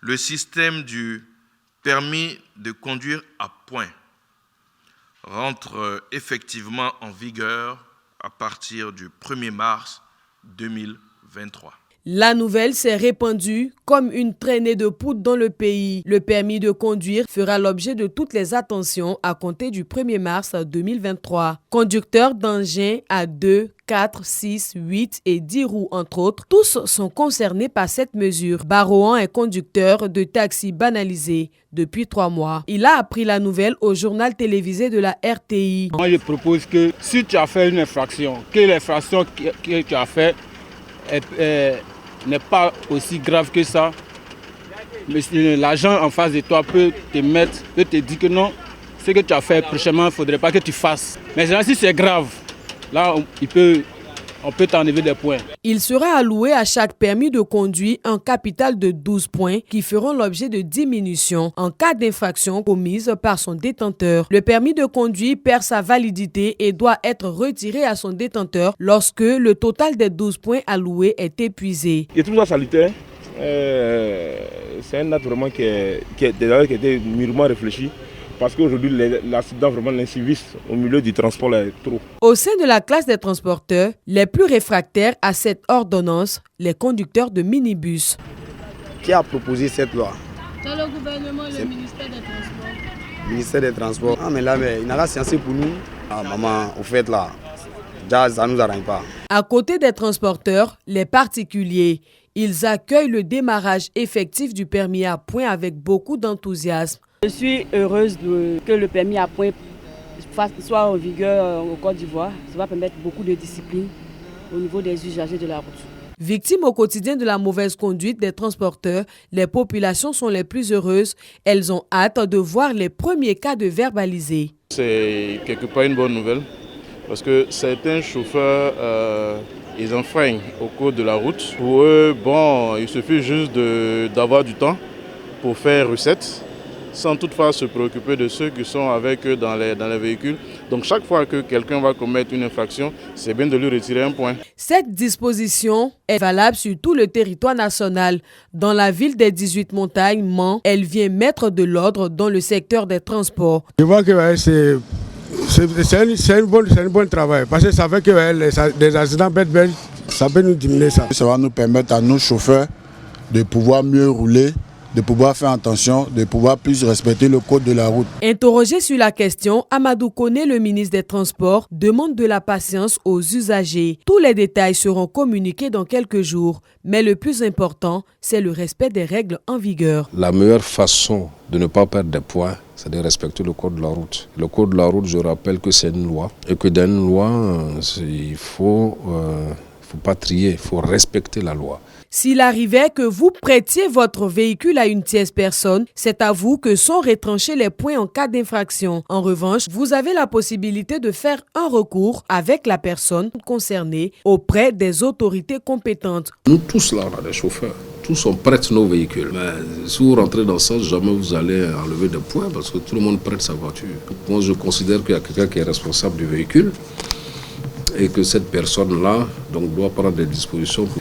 le système du permis de conduire à points rentre effectivement en vigueur à partir du 1er mars 2023. La nouvelle s'est répandue comme une traînée de poudre dans le pays. Le permis de conduire fera l'objet de toutes les attentions à compter du 1er mars 2023. Conducteurs d'engins à 2, 4, 6, 8 et 10 roues entre autres, tous sont concernés par cette mesure. Barohan est conducteur de taxi banalisé depuis 3 mois. Il a appris la nouvelle au journal télévisé de la RTI. Moi je propose que si tu as fait une infraction, que l'infraction que tu as fait n'est pas aussi grave que ça. Mais l'agent en face de toi peut te dire que non, ce que tu as fait prochainement, il ne faudrait pas que tu fasses. Mais si c'est grave, là, on peut t'enlever des points. Il sera alloué à chaque permis de conduire un capital de 12 points qui feront l'objet de diminution en cas d'infraction commise par son détenteur. Le permis de conduire perd sa validité et doit être retiré à son détenteur lorsque le total des 12 points alloués est épuisé. Je trouve ça salutaire. C'est un acte vraiment qui était mûrement réfléchi. Parce qu'aujourd'hui, l'accident, vraiment, l'incivisme au milieu du transport là, est trop. Au sein de la classe des transporteurs, les plus réfractaires à cette ordonnance, les conducteurs de minibus. Qui a proposé cette loi? C'est le gouvernement et le ministère des Transports. Le ministère des Transports. Ah, mais là, il n'a pas science pour nous. Ah, maman, au fait, là, ça ne nous arrange pas. À côté des transporteurs, les particuliers. Ils accueillent le démarrage effectif du permis à points avec beaucoup d'enthousiasme. Je suis heureuse que le permis à points soit en vigueur au Côte d'Ivoire. Ça va permettre beaucoup de discipline au niveau des usagers de la route. Victimes au quotidien de la mauvaise conduite des transporteurs, les populations sont les plus heureuses. Elles ont hâte de voir les premiers cas de verbalisés. C'est quelque part une bonne nouvelle parce que certains chauffeurs ils enfreignent au cours de la route. Pour eux, il suffit juste d'avoir du temps pour faire recette, sans toutefois se préoccuper de ceux qui sont avec eux dans les véhicules. Donc chaque fois que quelqu'un va commettre une infraction, c'est bien de lui retirer un point. Cette disposition est valable sur tout le territoire national. Dans la ville des 18 montagnes, Mans, elle vient mettre de l'ordre dans le secteur des transports. Je vois que c'est un bon travail parce que ça fait que les accidents bêtes, ça peut nous diminuer ça. Ça va nous permettre à nos chauffeurs de pouvoir mieux rouler, de pouvoir faire attention, de pouvoir plus respecter le code de la route. Interrogé sur la question, Amadou Koné, le ministre des Transports, demande de la patience aux usagers. Tous les détails seront communiqués dans quelques jours, mais le plus important, c'est le respect des règles en vigueur. La meilleure façon de ne pas perdre des points, c'est de respecter le code de la route. Le code de la route, je rappelle que c'est une loi et que dans une loi, il faut pas trier, il faut respecter la loi. S'il arrivait que vous prêtiez votre véhicule à une tierce personne, c'est à vous que sont retranchés les points en cas d'infraction. En revanche, vous avez la possibilité de faire un recours avec la personne concernée auprès des autorités compétentes. Nous tous là, on a des chauffeurs. Tous on prête nos véhicules. Mais si vous rentrez dans ça, jamais vous allez enlever des points parce que tout le monde prête sa voiture. Moi, je considère qu'il y a quelqu'un qui est responsable du véhicule et que cette personne-là doit prendre des dispositions pour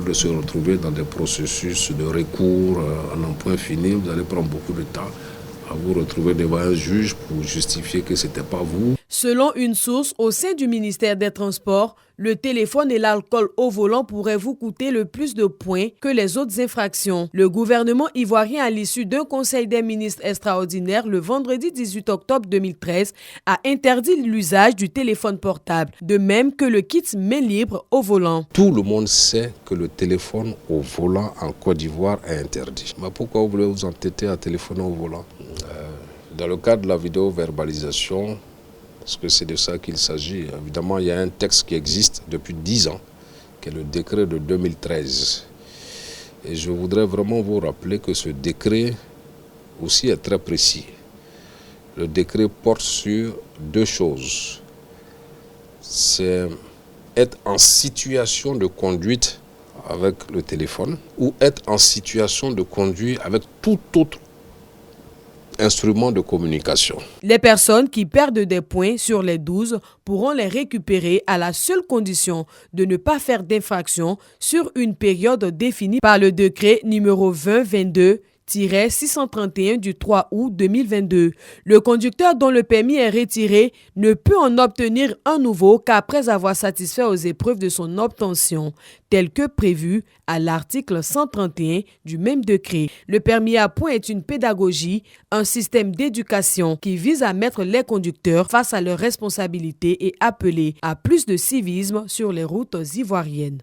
de se retrouver dans des processus de recours en un point fini. Vous allez prendre beaucoup de temps à vous retrouver devant un juge pour justifier que ce n'était pas vous. Selon une source au sein du ministère des Transports, le téléphone et l'alcool au volant pourraient vous coûter le plus de points que les autres infractions. Le gouvernement ivoirien, à l'issue d'un conseil des ministres extraordinaire le vendredi 18 octobre 2013, a interdit l'usage du téléphone portable, de même que le kit main libre au volant. Tout le monde sait que le téléphone au volant en Côte d'Ivoire est interdit. Mais pourquoi vous voulez vous entêter à téléphoner au volant? Dans le cadre de la vidéo-verbalisation, parce que c'est de ça qu'il s'agit. Évidemment, il y a un texte qui existe depuis 10 ans, qui est le décret de 2013. Et je voudrais vraiment vous rappeler que ce décret aussi est très précis. Le décret porte sur 2 choses. C'est être en situation de conduite avec le téléphone ou être en situation de conduire avec tout autre instruments de communication. Les personnes qui perdent des points sur les 12 pourront les récupérer à la seule condition de ne pas faire d'infraction sur une période définie par le décret numéro 2022 631 du 3 août 2022. Le conducteur dont le permis est retiré ne peut en obtenir un nouveau qu'après avoir satisfait aux épreuves de son obtention, tel que prévu à l'article 131 du même décret. Le permis à points est une pédagogie, un système d'éducation qui vise à mettre les conducteurs face à leurs responsabilités et appeler à plus de civisme sur les routes ivoiriennes.